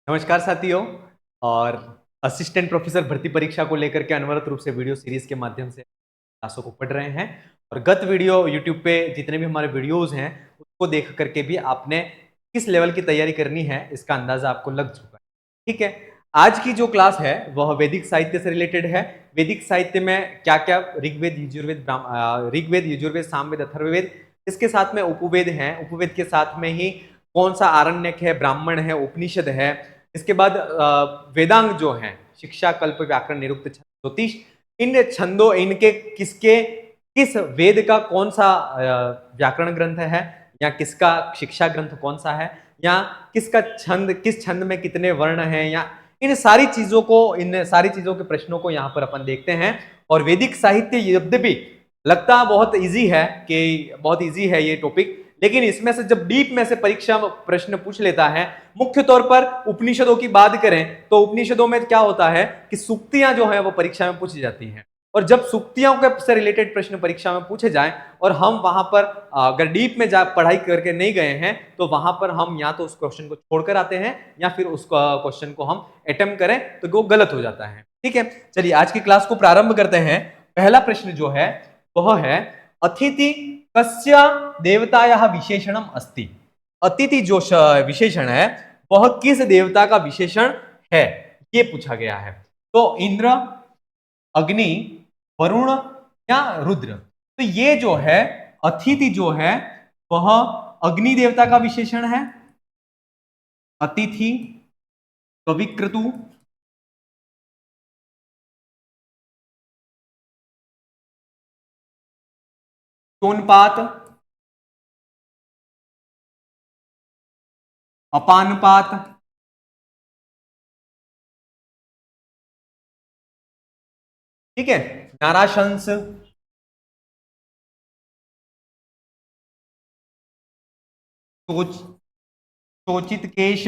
नमस्कार साथियों। और असिस्टेंट प्रोफेसर भर्ती परीक्षा को लेकर के अनवरत रूप से वीडियो सीरीज के माध्यम से क्लासों को पढ़ रहे हैं। और गत वीडियो यूट्यूब पे जितने भी हमारे वीडियोस हैं उसको देख करके भी आपने किस लेवल की तैयारी करनी है इसका अंदाजा आपको लग चुका है। ठीक है, आज की जो क्लास है वह वैदिक साहित्य से रिलेटेड है। वैदिक साहित्य में क्या क्या ऋग्वेद यजुर्वेद ऋग्वेद यजुर्वेद सामवेद अथर्ववेद, इसके साथ में उपवेद हैं, उपवेद के साथ में ही कौन सा आरण्यक है, ब्राह्मण है, उपनिषद है। इसके बाद वेदांग जो है शिक्षा कल्प व्याकरण निरुक्त ज्योतिष, इन छंदों इनके किस वेद का कौन सा व्याकरण ग्रंथ है, या किसका शिक्षा ग्रंथ कौन सा है, या किसका छंद किस छंद में कितने वर्ण हैं, या इन सारी चीजों के प्रश्नों को यहाँ पर अपन देखते हैं। और वैदिक साहित्य यद्यपि लगता बहुत इजी है कि बहुत इजी है ये टॉपिक, लेकिन इसमें से जब डीप में से परीक्षा प्रश्न पूछ लेता है, मुख्य तौर पर उपनिषदों की बात करें तो उपनिषदों में क्या होता है कि सूक्तियां जो है वो परीक्षा में पूछी जाती हैं। और जब सूक्तियों के से रिलेटेड प्रश्न परीक्षा में पूछे जाएं और हम वहां पर अगर डीप में जा पढ़ाई करके नहीं गए हैं तो वहां पर हम या तो उस क्वेश्चन को छोड़कर आते हैं या फिर उस क्वेश्चन को हम अटेम्प्ट करें तो वो गलत हो जाता है। ठीक है, चलिए आज की क्लास को प्रारंभ करते हैं। पहला प्रश्न जो है वह है, अतिथि कस्य देवतायाः विशेषणम अस्ति। अतिथि जो विशेषण है वह किस देवता का विशेषण है, ये पूछा गया है। तो इंद्र, अग्नि, वरुण या रुद्र। तो ये जो है अतिथि जो है वह अग्नि देवता का विशेषण है। अतिथि, कविक्रतु, सोनपात, अपानपात, ठीक है, नाराशंस, सोच शोचित केश,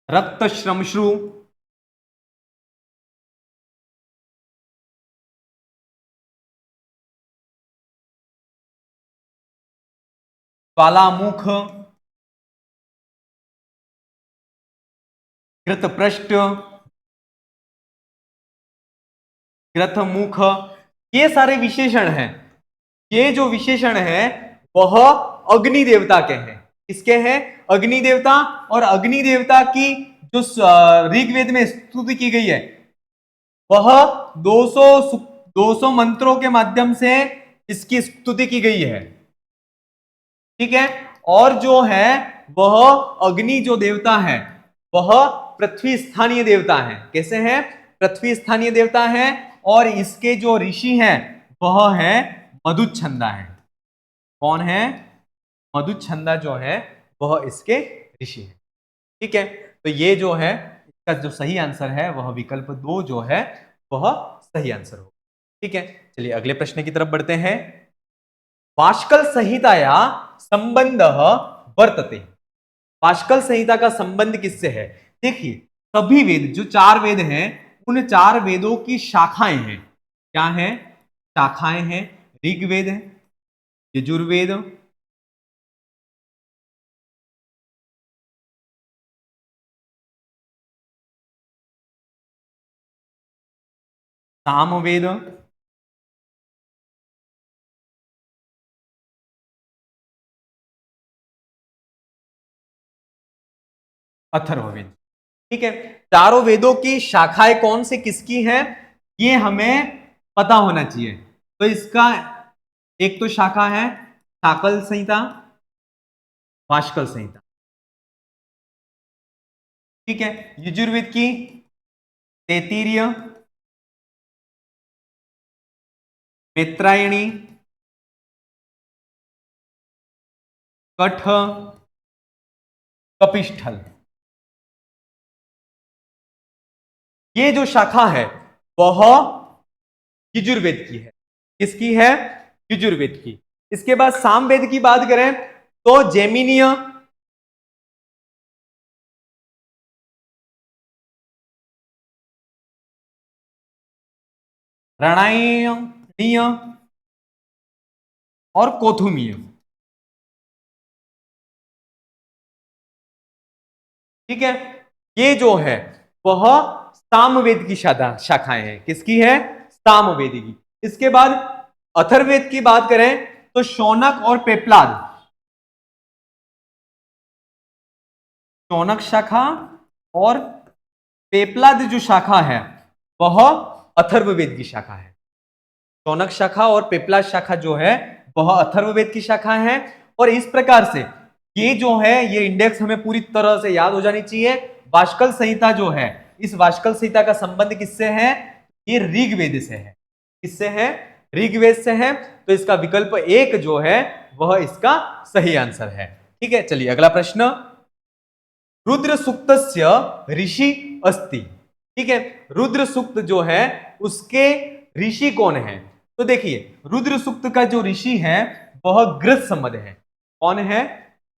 रक्त श्रमश्रु, ज्वालामुख, कृतपृष्ठ, कृतमुख, ये सारे विशेषण हैं। ये जो विशेषण है वह अग्नि देवता के हैं। किसके हैं? अग्नि देवता। और अग्नि देवता की जो ऋग्वेद में स्तुति की गई है वह 200 200 मंत्रों के माध्यम से इसकी स्तुति की गई है। ठीक है, और जो है वह अग्नि जो देवता है वह पृथ्वी स्थानीय देवता है। कैसे हैं? पृथ्वी स्थानीय देवता है। और इसके जो ऋषि हैं वह है मधुच्छंदा है। कौन है? मधुच्छंदा जो है वह इसके ऋषि है। ठीक है, तो ये जो है इसका जो सही आंसर है वह विकल्प 2 जो है वह सही आंसर होगा। ठीक है, चलिए अगले प्रश्न की तरफ बढ़ते हैं। पाष्कल संहिताया संबंध वर्तते। पाष्कल संहिता का संबंध किससे है? देखिए, सभी वेद जो 4 वेद हैं उन 4 वेदों की शाखाएं हैं। क्या हैं? शाखाएं हैं। ऋग्वेद है, यजुर्वेद, सामवेद, अथर्ववेद। ठीक है, चारों वेदों की शाखाएं कौन से किसकी हैं ये हमें पता होना चाहिए। तो इसका एक तो शाखा है शाकल संहिता, भाष्कल संहिता। ठीक है, यजुर्वेद की तैत्तिरीय, मैत्रायणी, कठ, कपिष्ठल। ये जो शाखा है वह यजुर्वेद की है। किसकी है? यजुर्वेद की। इसके बाद सामवेद की बात करें तो जैमिनीय, रणीय और कोथुमीय। ठीक है, ये जो है वह सामवेद की शाखाएं हैं। किसकी है? सामवेद की। इसके बाद अथर्ववेद की बात करें तो शौनक और पेपलाद, शौनक शाखा और पेपलाद जो शाखा है वह अथर्ववेद की शाखा है। शौनक शाखा और पेपलाद शाखा जो है वह अथर्ववेद की शाखा है। और इस प्रकार से ये जो है, ये इंडेक्स हमें पूरी तरह से याद हो जानी चाहिए। वाष्कल संहिता जो है, इस वाष्कल संहिता का संबंध किससे है? ये ऋग्वेद से है। किससे है? ऋग्वेद से है। तो इसका विकल्प एक जो है वह इसका सही आंसर है। ठीक है, चलिए अगला प्रश्न। रुद्र सूक्तस्य ऋषि अस्ति। ठीक है, रुद्र सूक्त जो है उसके ऋषि कौन है? तो देखिए, रुद्र सूक्त का जो ऋषि है वह गृध संबंध है। कौन है?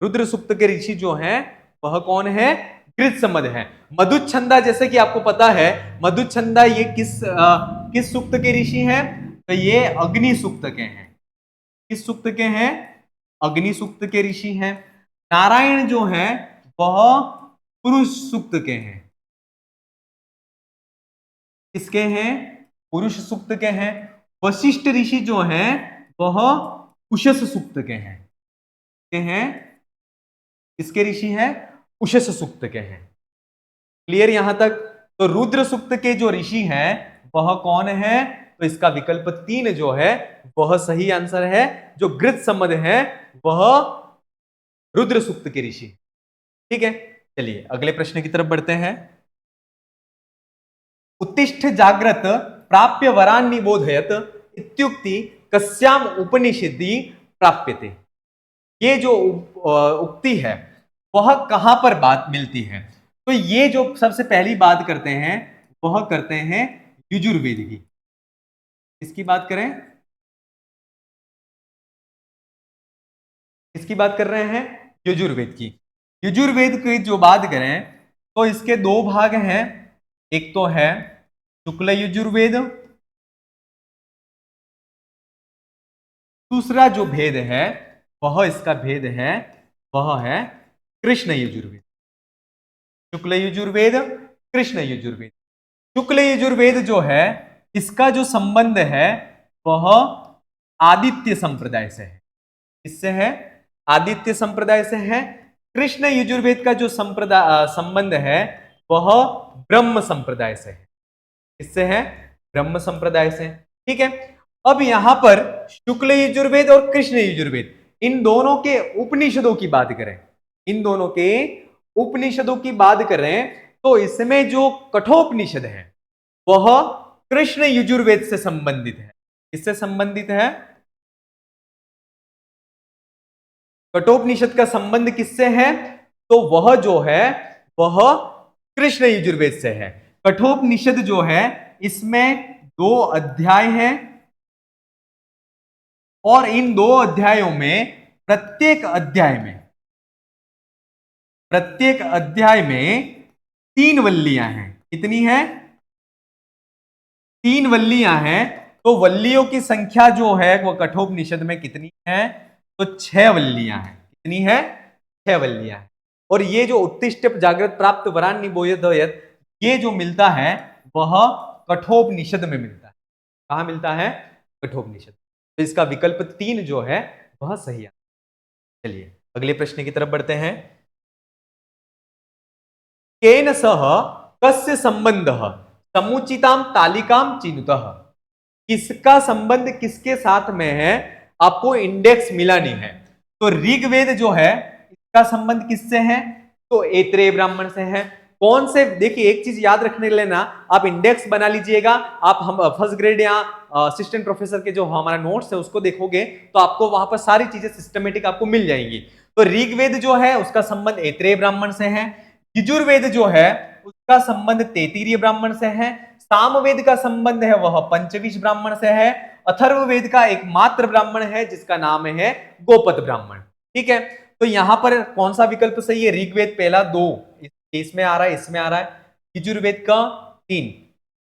रुद्र सूक्त के ऋषि जो है वह कौन है? गृध संबंध है। मधुच्छंदा, जैसे कि आपको पता है, मधुच्छंदा ये किस सूक्त के ऋषि हैं? तो ये अग्नि सूक्त के हैं। किस सूक्त के हैं? अग्नि सूक्त के ऋषि हैं। नारायण जो है वह पुरुष सूक्त के हैं। किसके हैं? पुरुष सूक्त के हैं। वशिष्ठ ऋषि जो हैं वह उषस सूक्त के हैं। किसके ऋषि हैं? उषस सूक्त के हैं। क्लियर यहां तक? तो रुद्र सूक्त के जो ऋषि हैं वह कौन है? तो इसका विकल्प 3 जो है वह सही आंसर है। जो गृध संबंध है वह रुद्र सूक्त के ऋषि। ठीक है, चलिए अगले प्रश्न की तरफ बढ़ते हैं। उत्तिष्ठ जाग्रत प्राप्य वरान निबोधयत इत्युक्ति कस्याम उपनिषदि प्राप्यते। ये जो उक्ति है वह कहां पर बात मिलती है? तो ये जो सबसे पहली बात करते हैं वह करते हैं यजुर्वेद की। इसकी बात करें, इसकी बात कर रहे हैं यजुर्वेद की। यजुर्वेद की जो बात करें तो इसके 2 भाग हैं। एक तो है शुक्ल यजुर्वेद, दूसरा जो भेद है वह इसका भेद है वह है कृष्ण यजुर्वेद। शुक्ल यजुर्वेद, कृष्ण यजुर्वेद। शुक्ल यजुर्वेद जो है इसका जो संबंध है वह आदित्य संप्रदाय से है। इससे है? आदित्य संप्रदाय से है। कृष्ण यजुर्वेद का जो संबंध है वह ब्रह्म संप्रदाय से है। इससे है? ब्रह्म संप्रदाय से। ठीक है, अब यहां पर शुक्ल यजुर्वेद और कृष्ण यजुर्वेद, इन दोनों के उपनिषदों की बात करें, इन दोनों के उपनिषदों की बात करें तो इसमें जो कठोपनिषद है वह कृष्ण यजुर्वेद से संबंधित है। इससे संबंधित है? कठोपनिषद का संबंध किससे है? तो वह जो है वह कृष्ण यजुर्वेद से है। कठोपनिषद जो है इसमें 2 अध्याय हैं और इन 2 अध्यायों में प्रत्येक अध्याय में 3 वल्लियां हैं। कितनी है? 3 वल्लियां हैं। तो वल्लियों की संख्या जो है वह कठोपनिषद में कितनी है? तो 6 वल्लियां हैं। कितनी है? 6 वल्लियां हैं। और ये जो उत्तिष्ठ जागृत प्राप्त वरान निबोधयत, ये जो मिलता है वह कठोपनिषद में मिलता है। कहां मिलता है? कठोपनिषद। तो इसका विकल्प 3 जो है वह सही है। चलिए अगले प्रश्न की तरफ बढ़ते हैं। केन सह कस्य संबंधः समुचिताम तालिकाम चिनुतः। किसका संबंध किसके साथ में है? आपको इंडेक्स मिला नहीं है। तो ऋग्वेद जो है इसका संबंध किससे है? तो ऐत्रेय ब्राह्मण से है। कौन से? देखिए एक चीज याद रखने लेना, आप इंडेक्स बना लीजिएगा। आप हम फर्स्ट ग्रेड या असिस्टेंट प्रोफेसर के जो हमारा नोट्स है उसको देखोगे तो आपको वहां पर सारी चीजें सिस्टमेटिक आपको मिल जाएंगी। तो ऋग्वेद जो है उसका संबंध ऐत्रेय ब्राह्मण से है। यजुर्वेद जो है उसका संबंध तैत्तिरीय ब्राह्मण से है। सामवेद का संबंध है वह पंचविश ब्राह्मण से है। अथर्ववेद का एकमात्र ब्राह्मण है जिसका नाम है गोपत ब्राह्मण। ठीक है, तो यहां पर कौन सा विकल्प सही है? ऋग्वेद पहला 2 इसमें आ रहा है, इसमें आ रहा है। यजुर्वेद का 3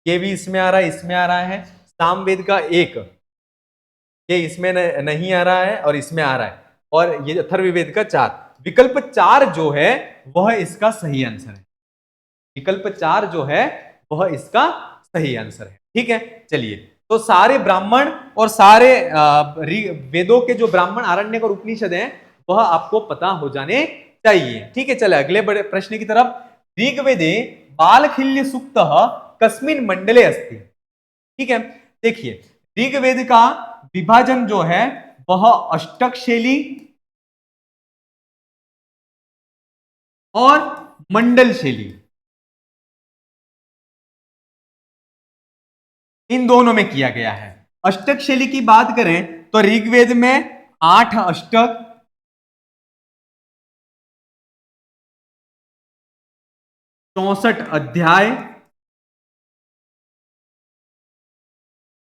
ये भी इसमें आ रहा है, इसमें आ रहा है। सामवेद का 1 ये इसमें नहीं आ रहा है और इसमें आ रहा है। और ये अथर्ववेद का 4। विकल्प 4 जो है वह इसका सही आंसर है। विकल्प 4 जो है वह इसका सही आंसर है। ठीक है, चलिए, तो सारे ब्राह्मण और सारे वेदों के जो ब्राह्मण, आरण्यक और उपनिषद हैं वह आपको पता हो जाने चाहिए। ठीक है, चले अगले बड़े प्रश्न की तरफ। ऋग्वेदे बालखिल्य सूक्त कस्मिन मंडले अस्ति। ठीक है, देखिए ऋग्वेद का विभाजन जो है वह अष्टक शैली और मंडल शैली, इन दोनों में किया गया है। अष्टक शैली की बात करें तो ऋग्वेद में 8 अष्टक, 64 अध्याय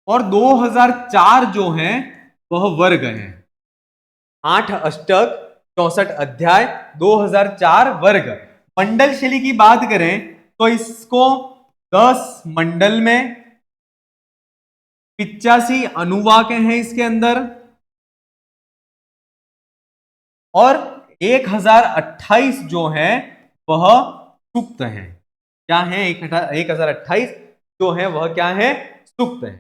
और 2004 जो है वह वर्ग है। 8 अष्टक, 64 अध्याय, 2004 वर्ग। मंडल शैली की बात करें तो इसको 10 मंडल में 85 अनुवाक हैं इसके अंदर और 1028 जो है वह सूक्त हैं। क्या है? 1028 जो है वह क्या है? सूक्त है।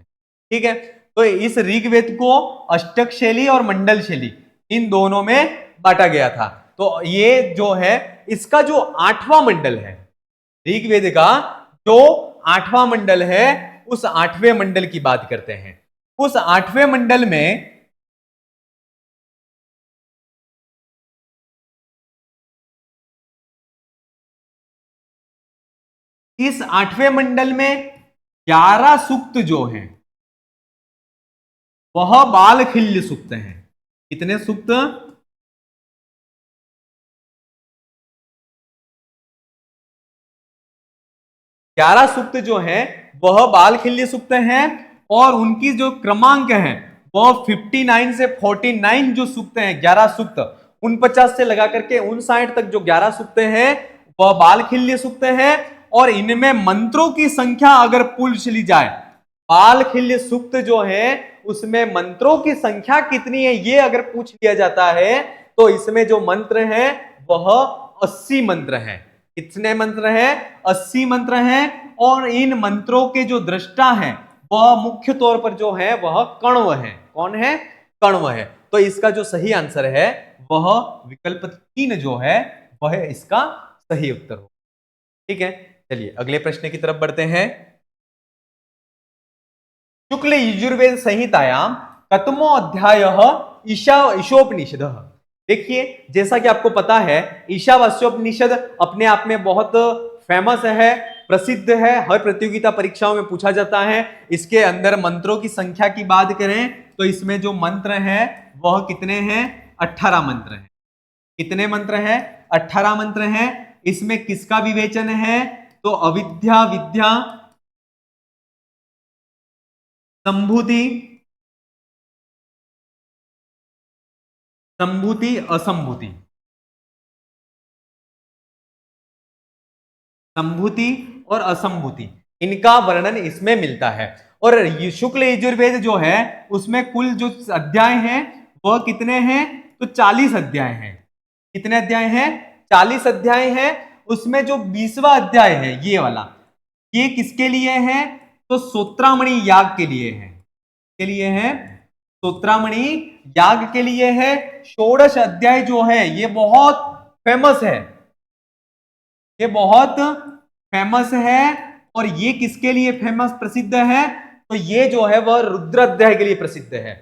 ठीक है, तो इस ऋग्वेद को अष्टक शैली और मंडल शैली इन दोनों में बांटा गया था। तो ये जो है इसका जो 8वां मंडल है, ऋग्वेद का जो 8वां मंडल है, उस 8वें मंडल की बात करते हैं। उस 8वें मंडल में इस 8वें मंडल में 11 सूक्त जो हैं वह बालखिल्य सूक्त हैं। कितने सूक्त? 11 सूक्त जो है वह बालखिल्य सूक्त हैं और उनकी जो क्रमांक है वह 59 से 49 जो सूक्त हैं, 11 सूक्त, 49 से लगा करके 59 तक जो 11 सूक्त हैं वह बालखिल्य सूक्त हैं। और इनमें मंत्रों की संख्या अगर पूछ ली जाए, बालखिल्य सूक्त जो है उसमें मंत्रों की संख्या कितनी है ये अगर पूछ लिया जाता है तो इसमें जो मंत्र है वह 80 मंत्र है। कितने मंत्र हैं? 80 मंत्र हैं। और इन मंत्रों के जो दृष्टा हैं वह मुख्य तौर पर जो है वह कण्व है। कौन है? कण्व है। तो इसका जो सही आंसर है वह विकल्प 3 जो है वह इसका सही उत्तर हो। ठीक है, चलिए अगले प्रश्न की तरफ बढ़ते हैं। शुक्ल यजुर्वेद संहितायाम कतमो अध्याय ईशोपनिषद। देखिए, जैसा कि आपको पता है ईशावास्योपनिषद अपने आप में बहुत फेमस है, प्रसिद्ध है, हर प्रतियोगिता परीक्षाओं में पूछा जाता है। इसके अंदर मंत्रों की संख्या की बात करें तो इसमें जो मंत्र हैं वह कितने हैं? 18 मंत्र हैं। कितने मंत्र हैं? 18 मंत्र हैं। इसमें किसका विवेचन है? तो अविद्या, विद्या, संभूति, संभूति, असंभूति, संभूति और असंभूति, इनका वर्णन इसमें मिलता है। और शुक्ल यजुर्वेद जो है उसमें कुल जो अध्याय हैं वह कितने हैं? तो 40 अध्याय हैं। कितने अध्याय हैं? 40 अध्याय हैं। उसमें जो 20वां अध्याय है ये वाला, ये किसके लिए है? तो सोत्रामणि याग के लिए है। के लिए है? सोत्रामणि याग के लिए है। षोडश अध्याय जो है ये बहुत फेमस है, ये बहुत फेमस है। और ये किसके लिए फेमस, प्रसिद्ध है? तो ये जो है वह रुद्राध्याय के लिए प्रसिद्ध है।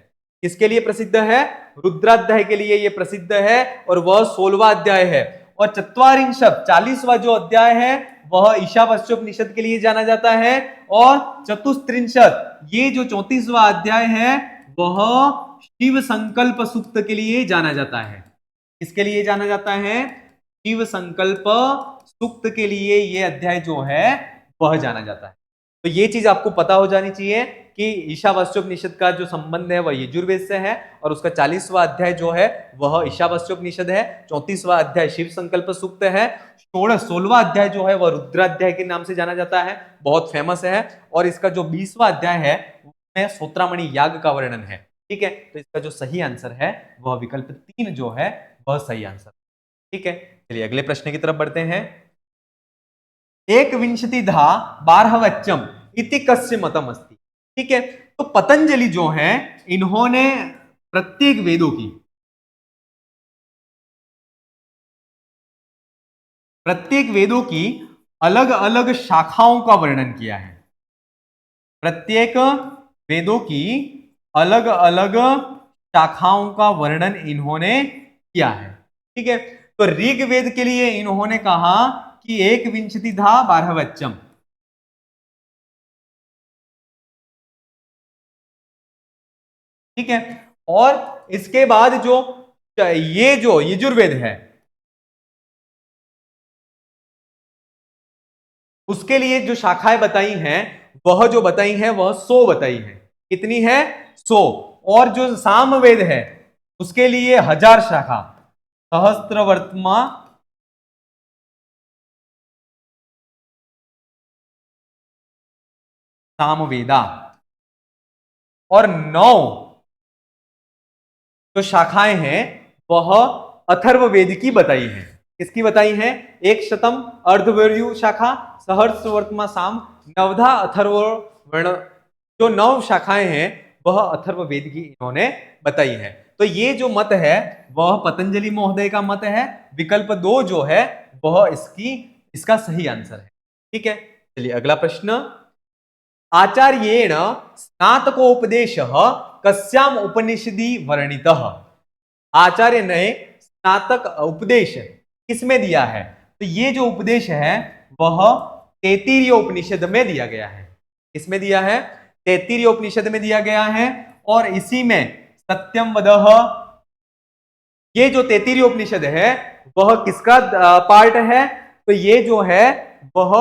किसके लिए प्रसिद्ध है? रुद्राध्याय के लिए ये प्रसिद्ध है और वह 16वां अध्याय है। और चत्वारिंशत् 40वां जो अध्याय है वह ईशावास्योपनिषद के लिए जाना जाता है। और चतुस्त्रिंशत् ये जो 34वां अध्याय है वह शिव संकल्प सूक्त के लिए जाना जाता है। किसके लिए जाना जाता है? शिव संकल्प सूक्त के लिए ये अध्याय जो है वह जाना जाता है। तो ये चीज आपको पता हो जानी चाहिए कि ईशावास्योपनिषद का जो संबंध है वह यजुर्वेद से है और उसका 40वां अध्याय जो है वह ईशावास्योपनिषद है। 34वां अध्याय शिव संकल्प सूक्त है। 16वां अध्याय जो है वह रुद्राध्याय के नाम से जाना जाता है, बहुत फेमस है। और इसका जो 20वां अध्याय है उसमें सोत्रामणि याग का वर्णन है। ठीक है, तो इसका जो सही आंसर है वह विकल्प 3 जो है वह सही आंसर। ठीक है, चलिए अगले प्रश्न की तरफ बढ़ते हैं। एक विंशतिधा 12 इति कस्य मतम अस्ति। ठीक है, तो पतंजलि जो है इन्होंने प्रत्येक वेदों की अलग अलग शाखाओं का वर्णन किया है। प्रत्येक वेदों की अलग अलग शाखाओं का वर्णन इन्होंने किया है। ठीक है, तो ऋग्वेद के लिए इन्होंने कहा कि एक विंशतिधा 12। ठीक है, और इसके बाद जो ये जो यजुर्वेद है उसके लिए जो शाखाएं बताई हैं वह जो बताई हैं वह 100 बताई है। कितनी है? 100। और जो सामवेद है उसके लिए 1000 शाखा, सहस्त्रवर्त्मा सामवेदा। और 9 जो शाखाएं हैं वह अथर्ववेद की बताई हैं। किसकी बताई हैं? एक शतम अर्धवर्यु शाखा, सहस्त्रवर्त्मा साम, नवधा अथर्वर्ण। जो 9 शाखाएं हैं वह अथर्ववेद की इन्होंने बताई है। तो ये जो मत है वह पतंजलि महोदय का मत है। विकल्प 2 जो है वह इसका सही आंसर है। ठीक है, चलिए अगला प्रश्न। आचार्येण स्नातकोपदेश कस्याम उपनिषदि वर्णितः। आचार्य ने स्नातक उपदेश किसमें दिया है? तो ये जो उपदेश है वह तैत्तिरीय उपनिषद में दिया गया है। किसमें दिया है? तैत्तिरीय उपनिषद में दिया गया है। और इसी में सत्यम वदः, ये जो तैत्तिरीय उपनिषद है वह किसका पार्ट है? तो ये जो है वह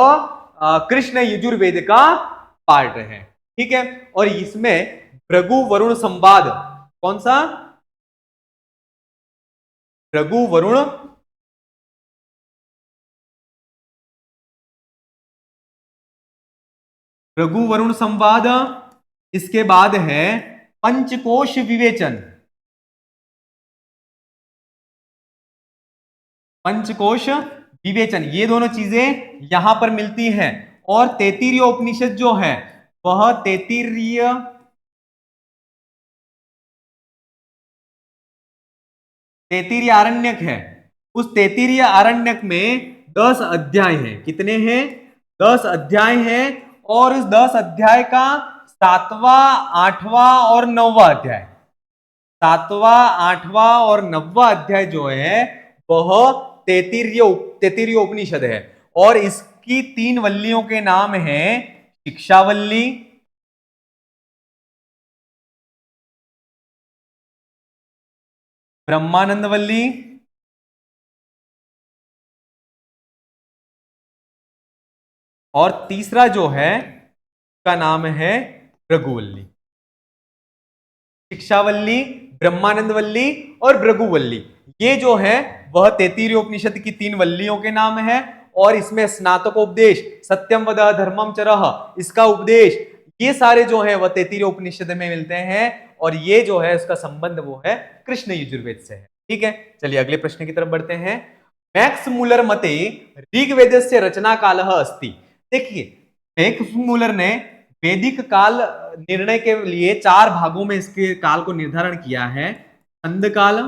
कृष्ण यजुर्वेद का पार्ट है। ठीक है, और इसमें भृगु वरुण संवाद, कौन सा? भृगु वरुण भृगु वरुण संवाद। इसके बाद है पंचकोश विवेचन। पंचकोश विवेचन, ये दोनों चीजें यहां पर मिलती हैं। और तैत्तिरीय उपनिषद जो है वह तैत्तिरीय आरण्यक है। उस तैत्तिरीय आरण्यक में 10 अध्याय हैं। कितने हैं? 10 अध्याय हैं। और इस 10 अध्याय का 7वां, 8वां और 9वां अध्याय, 7वां, 8वां और 9वां अध्याय जो है वह तैत्तिरीय उपनिषद है। और इसकी 3 वल्लियों के नाम हैं शिक्षावल्ली, ब्रह्मानंद वल्ली और तीसरा जो है का नाम है भृगुवल्ली। शिक्षावल्ली, ब्रह्मानंदवल्ली और भृगुवल्ली, ये जो है वह तैत्तिरीय उपनिषद की 3 वल्लियों के नाम है। और इसमें स्नातकोपदेश, सत्यम वदः धर्मम चरः, इसका उपदेश, ये सारे जो है वह तैत्तिरीय उपनिषद में मिलते हैं। और ये जो है इसका संबंध वो है कृष्ण यजुर्वेद से है। ठीक है, चलिए अगले प्रश्न की तरफ बढ़ते हैं। मैक्स मूलर मते ऋग्वेदस्य रचना कालः अस्ति। देखिए, मैक्स मूलर ने वैदिक काल निर्णय के लिए 4 भागों में इसके काल को निर्धारण किया है। छंद काल,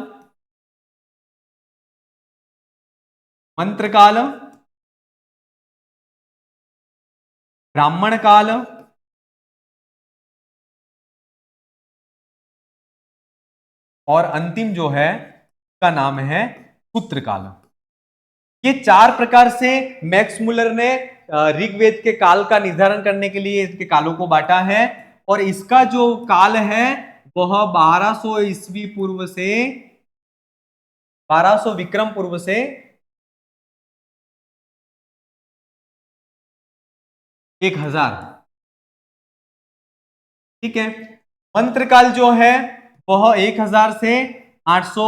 मंत्र काल, ब्राह्मण काल और अंतिम जो है का नाम है सूत्र काल। ये 4 प्रकार से मैक्स मुलर ने ऋग्वेद के काल का निर्धारण करने के लिए इसके कालों को बांटा है। और इसका जो काल है वह 1200 ईस्वी पूर्व से 1200 विक्रम पूर्व से 1000। ठीक है, मंत्र काल जो है वह 1000 से 800।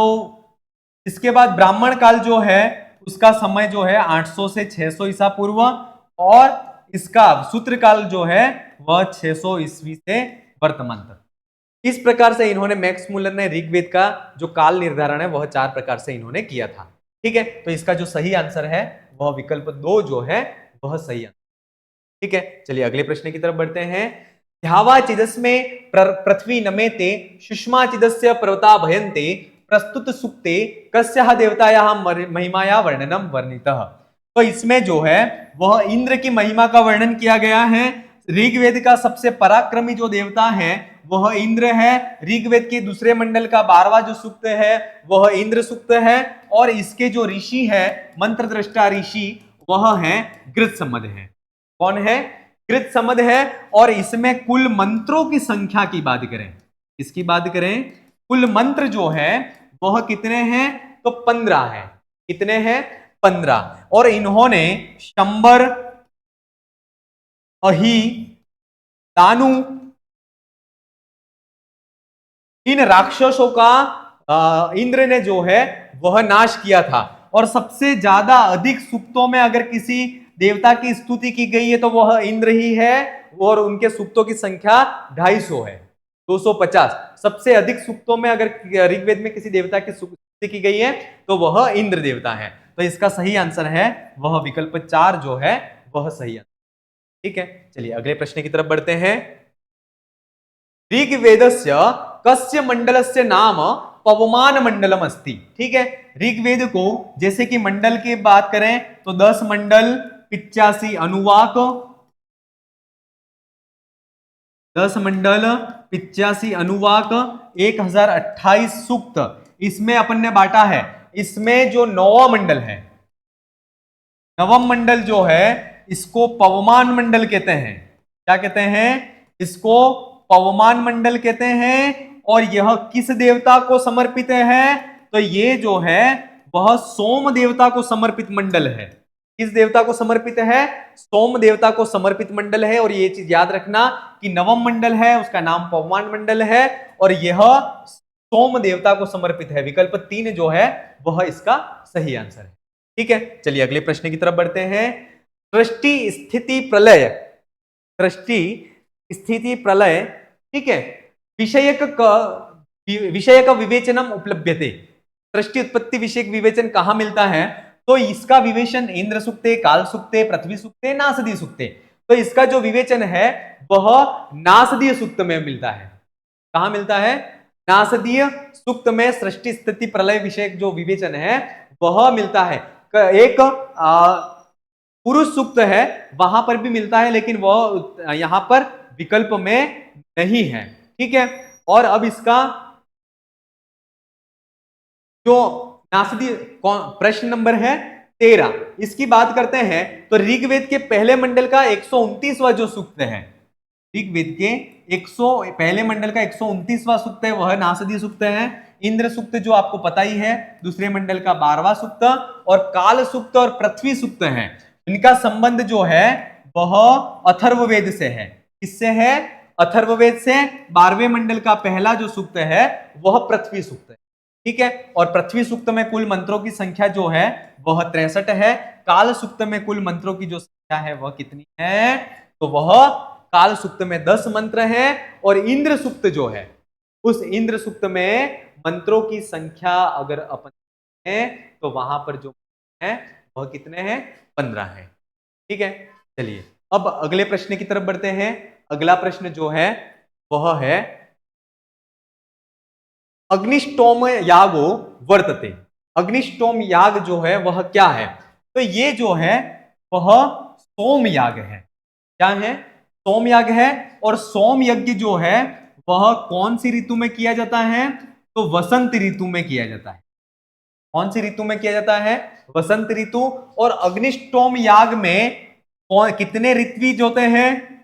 इसके बाद ब्राह्मण काल जो है उसका समय जो है 800 से 600 ईसा पूर्व। और इसका सूत्र काल जो है वह 600 ईस्वी से वर्तमान तक। इस प्रकार से इन्होंने मैक्स मुलर ने ऋग्वेद का जो काल निर्धारण है वह 4 प्रकार से इन्होंने किया था। ठीक है, तो इसका जो सही आंसर है वह विकल्प 2 जो है वह सही आंसर। ठीक है, चलिए अगले प्रश्न की तरफ बढ़ते हैं। ध्यावा चिदस्मे पृथ्वी नमेते सुषमा चिदस्य पर्वता भयन्ते प्रस्तुत सुक्ते कस्याः देवतायाः महिमाया वर्णनम वर्णितः। तो इसमें जो है वह इंद्र की महिमा का वर्णन किया गया है। ऋग्वेद का सबसे पराक्रमी जो देवता है वह इंद्र है। ऋग्वेद के दूसरे मंडल का 12वां जो सूक्त है वह इंद्र सूक्त है। और इसके जो ऋषि है, मंत्र दृष्टा ऋषि, वह है गृत्समद है। कौन है? गृत्समद है। और इसमें कुल मंत्रों की संख्या की बात करें, इसकी बात करें, कुल मंत्र जो है वह कितने हैं? तो 15 है। कितने हैं? 15। और इन्होंने शंबर, अही, दानु, इन राक्षसों का इंद्र ने जो है वह नाश किया था। और सबसे ज्यादा अधिक सूक्तों में अगर किसी देवता की स्तुति की गई है तो वह इंद्र ही है। और उनके सूक्तों की संख्या 250 है, 250। सबसे अधिक सूक्तों में अगर ऋग्वेद में किसी देवता की स्तुति की गई है तो वह इंद्र देवता है। तो इसका सही आंसर है वह विकल्प 4 जो है वह सही आंसर। ठीक है, चलिए अगले प्रश्न की तरफ बढ़ते हैं। ऋग्वेदस्य कस्य मंडलस्य नाम पवमान मंडलम अस्ति। ठीक है, ऋग्वेद को जैसे कि मंडल की बात करें तो 10 मंडल, 85 अनुवाक, 10 मंडल, 85 अनुवाक, 1028 सूक्त इसमें अपन ने बांटा है। इसमें जो नौवां मंडल है, नवम मंडल जो है, इसको पवमान मंडल कहते हैं। क्या कहते हैं? इसको पवमान मंडल कहते हैं। और यह किस देवता को समर्पित है? तो ये जो है वह सोम देवता को समर्पित मंडल है। किस देवता को समर्पित है? सोम देवता को समर्पित मंडल है। और ये चीज याद रखना कि नवम मंडल है उसका नाम पवमान मंडल है और यह सोम देवता को समर्पित है। विकल्प 3 जो है वह इसका सही आंसर है। ठीक है, चलिए अगले प्रश्न की तरफ बढ़ते हैं। सृष्टि स्थिति प्रलय, सृष्टि स्थिति प्रलय, ठीक है, विषयक विवेचनम उपलभ्यते। सृष्टि उत्पत्ति विषयक विवेचन कहां मिलता है? तो इसका विवेचन इंद्र सूक्ते, काल सूक्ते, पृथ्वी सूक्ते, नासदीय सूक्ते। तो इसका जो विवेचन है वह नासदीय सूक्त में मिलता है। कहां मिलता है? नासदीय सूक्त में सृष्टि स्थिति प्रलय विषयक जो विवेचन है वह मिलता है। एक पुरुष सूक्त है वहां पर भी मिलता है, लेकिन वह यहां पर विकल्प में नहीं है। ठीक है, और अब इसका जो नासदीय प्रश्न नंबर है 13, इसकी बात करते हैं। तो ऋग्वेद के पहले मंडल का 129वां जो सूक्त है, ऋग्वेद के पहले मंडल का 129वां सूक्त है वह नासदीय सूक्त है। इंद्र सूक्त जो आपको पता ही है, दूसरे मंडल का 12वां सूक्त, और काल सूक्त और पृथ्वी सूक्त है। इनका संबंध जो है वह अथर्ववेद से है। किससे है? अथर्ववेद से। 12वें मंडल का पहला जो सूक्त है वह पृथ्वी सूक्त है। ठीक है, और पृथ्वी सूक्त में कुल मंत्रों की संख्या जो है वह 63 है। काल सूक्त में कुल मंत्रों की जो संख्या है वह कितनी है? तो वह काल सूक्त में 10 मंत्र हैं। और इंद्र सूक्त जो है, उस इंद्र सूक्त में मंत्रों की संख्या अगर अपन है तो वहां पर जो है वह कितने हैं? 15 है। ठीक है, चलिए अब अगले प्रश्न की तरफ बढ़ते हैं। अगला प्रश्न जो है वह है अग्निष्टोम यागो वर्तते। अग्निष्टोम याग जो है वह क्या है? तो ये जो है वह सोम याग है। क्या है? सोम याग है। और सोम यज्ञ जो है वह कौन सी ऋतु में किया जाता है? तो वसंत ऋतु में किया जाता है। कौन सी ऋतु में किया जाता है? वसंत ऋतु। और अग्निष्टोम याग में कितने ऋत्विज होते हैं?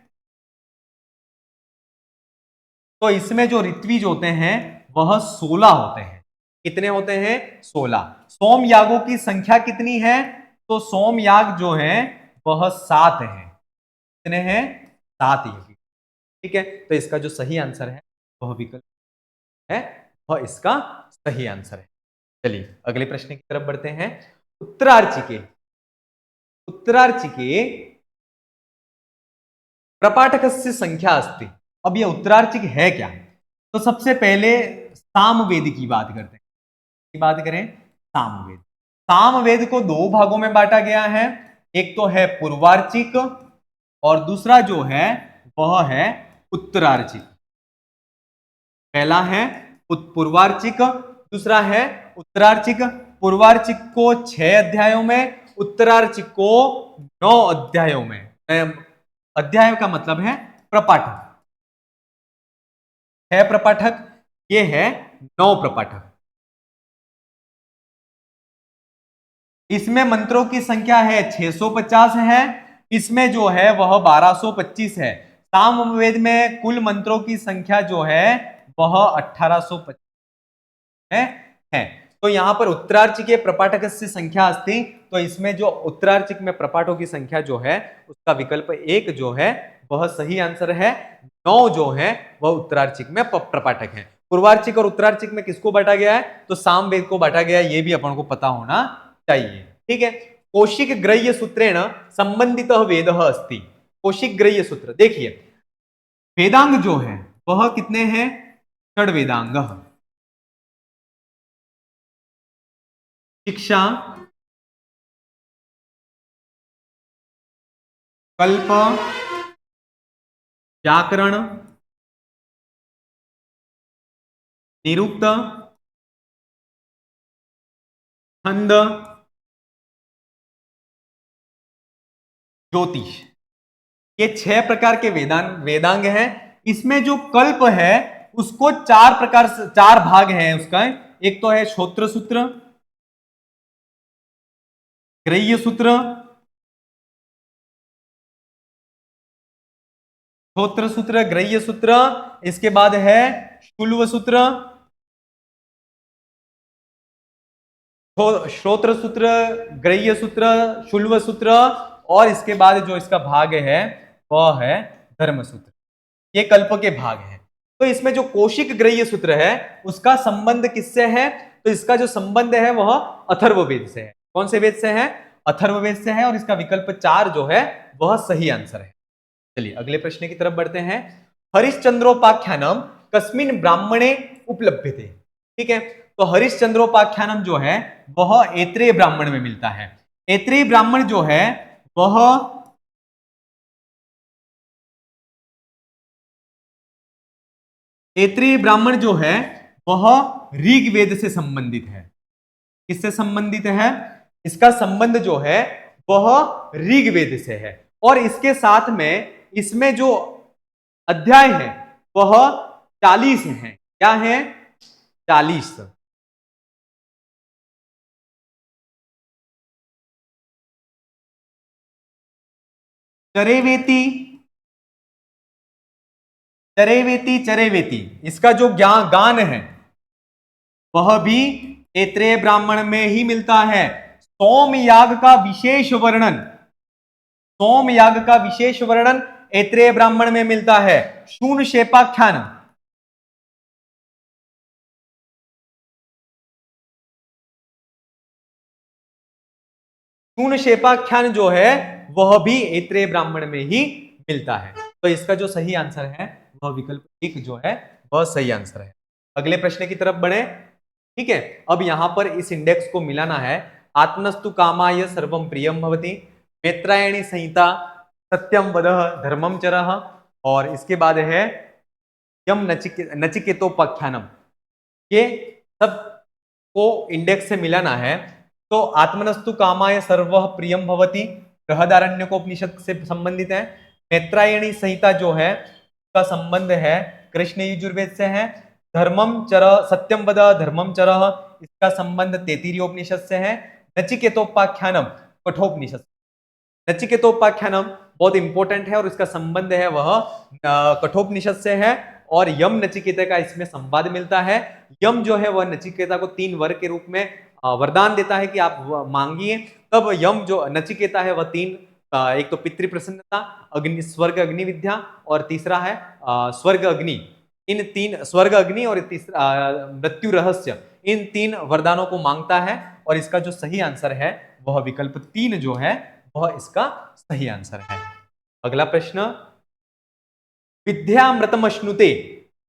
तो इसमें जो ऋत्विज होते हैं वह 16 होते हैं। कितने होते हैं? 16। सोम यागों की संख्या कितनी है? तो सोम याग जो है वह 7 है। कितने हैं? 7 यज्ञ। ठीक है, तो इसका जो सही आंसर है वह विकल्प है, वह इसका सही आंसर है। चलिए अगले प्रश्न की तरफ बढ़ते हैं। उत्तरार्चिके, उत्तरार्चिके प्रपाठकस्य संख्या अस्ति। अब यह उत्तरार्चिक है क्या? तो सबसे पहले सामवेद की बात करते हैं। की बात करें सामवेद। सामवेद को दो भागों में बांटा गया है, एक तो है पूर्वार्चिक और दूसरा जो है वह है उत्तरार्चिक। पहला है पूर्वार्चिक, दूसरा है उत्तरार्चिक। पूर्वार्चिक को 6 अध्यायों में, उत्तरार्चिक को 9 अध्यायों में। अध्याय का मतलब है प्रपाठक। 6 प्रपाठक, ये है 9 प्रपाठक। इसमें मंत्रों की संख्या है 650 है, इसमें जो है वह 1225 है। सामवेद में कुल मंत्रों की संख्या जो है वह 1825 है। तो यहां पर उत्तरार्चिक प्रपाठक से संख्या अस्ति, तो इसमें जो उत्तरार्चिक में प्रपाठों की संख्या जो है उसका विकल्प 1 जो है वह सही आंसर है। 9 जो है वह उत्तरार्चिक में प्रपाठक है। पूर्वार्चिक और उत्तरार्चिक में किसको बांटा गया है? तो सामवेद को बांटा गया है, ये भी अपन को पता होना चाहिए। ठीक है। कौशिक ग्रह्य सूत्रेण संबंधित वेद अस्ति। कौशिक ग्रह्य सूत्र देखिए, वेदांग जो है वह कितने हैं? 6 वेदांग। शिक्षा, कल्प, व्याकरण, निरुक्त, छंद, ज्योतिष, ये 6 प्रकार के वेदांग हैं। इसमें जो कल्प है उसको 4 भाग हैं उसका। एक तो है श्रोत्र सूत्र, ग्रह्य सूत्र, श्रोत्र सूत्र, ग्रह्य सूत्र, इसके बाद है शुल्व सूत्र, श्रोत्र सूत्र, ग्रह्य सूत्र, शुल्व सूत्र, और इसके बाद जो इसका भाग है वह है धर्म सूत्र। ये कल्प के भाग हैं। तो इसमें जो कौशिक ग्रह्य सूत्र है उसका संबंध किससे है? तो इसका जो संबंध है वह अथर्ववेद से है। कौन से वेद से है? अथर्ववेद से है, और इसका विकल्प 4 जो है वह सही आंसर है। चलिए अगले प्रश्न की तरफ बढ़ते हैं। हरिश्चंद्रोपाख्यानम कस्मिन ब्राह्मणे उपलभ्यते। ठीक है, तो हरिश्चंद्रोपाख्यानम जो है वह ऐत्रेय ब्राह्मण में मिलता है। ऐत्रेय ब्राह्मण जो है वह ऐत्रेय ब्राह्मण जो है वह ऋग्वेद से संबंधित है। किससे संबंधित है? इसका संबंध जो है वह ऋग्वेद से है, और इसके साथ में इसमें जो अध्याय है वह 40 है। क्या है? 40। चरेवेती, चरेवेती, चरेवेती, इसका जो गान है वह भी ऐत्रेय ब्राह्मण में ही मिलता है। सोम याग का विशेष वर्णन, सोम याग का विशेष वर्णन ऐत्रेय ब्राह्मण में मिलता है। शून शेपाख्यान, शून शेपाख्यान जो है वह भी ऐत्रेय ब्राह्मण में ही मिलता है। तो इसका जो सही आंसर है वह विकल्प 1 जो है वह सही आंसर है। अगले प्रश्न की तरफ बढ़े। ठीक है, अब यहां पर इस इंडेक्स को मिलाना है। आत्मस्तु कामाय सर्वम प्रियम भवति, मैत्रायणी संहिता, सत्यम वदः धर्मम चरः, और इसके बाद है यम नचिकेतोपाख्यानम। ये सब को इंडेक्स से मिलाना है। तो आत्मनस्तु कामाय सर्वः प्रियम भवति बृहदारण्यकोपनिषद से संबंधित है। मैत्रायणी संहिता जो है उसका संबंध है कृष्ण यजुर्वेद से है। धर्मम चर सत्यम वद धर्मम चर, इसका संबंध तैत्तिरीयोपनिषद से है। नचिकेतोपाख्यानम कठोपनिषद। नचिकेतोपाख्यानम बहुत इंपॉर्टेंट है और इसका संबंध है वह कठोपनिषद से है, और यम नचिकेता का इसमें संवाद मिलता है। यम जो है वह नचिकेता को 3 वर के रूप में वरदान देता है कि आप मांगिए। तब यम जो नचिकेता है वह 3, एक तो पितृ प्रसन्नता, अग्नि स्वर्ग अग्नि विद्या, और तीसरा है स्वर्ग अग्नि। इन 3 स्वर्ग अग्नि और तीसरा मृत्यु रहस्य, इन 3 वरदानों को मांगता है, और इसका जो सही आंसर है वह विकल्प 3 जो है वह इसका सही आंसर है। अगला प्रश्न, विद्यामृतमश्नुते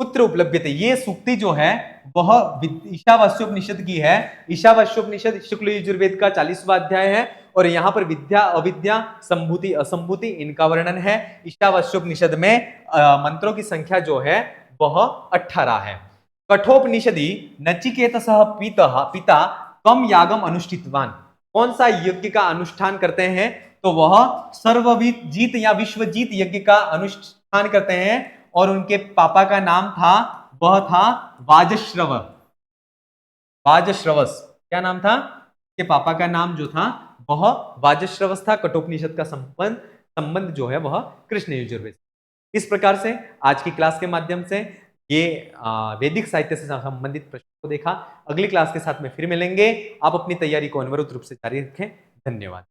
पुत्र उपलभ्यते, ये सूक्ति जो है वह ईशावास्योपनिषद की है। ईशावास्योपनिषद शुक्ल यजुर्वेद का 40वां अध्याय है और यहाँ पर विद्या अविद्या संभूति असंभूति इनका वर्णन है। ईशावास्योपनिषद में मंत्रों की संख्या जो है वह 18 है। कठोपनिषदि नचिकेतसः पिता कम यागम अनुष्ठितवान, कौन सा यज्ञ का अनुष्ठान करते हैं, तो वह सर्वविद जीत या विश्वजीत यज्ञ का अनुष्ठान करते हैं और उनके पापा का नाम था, वह था वाजश्रव, वाजश्रवस। क्या नाम था के पापा का नाम जो था वह वाजश्रवस था। कठोपनिषद का संबंध जो है वह कृष्ण यजुर्वेद। इस प्रकार से आज की क्लास के माध्यम से ये वैदिक साहित्य से संबंधित प्रश्नों को देखा। अगली क्लास के साथ में फिर मिलेंगे। आप अपनी तैयारी को अनवरत रूप से जारी रखें। धन्यवाद।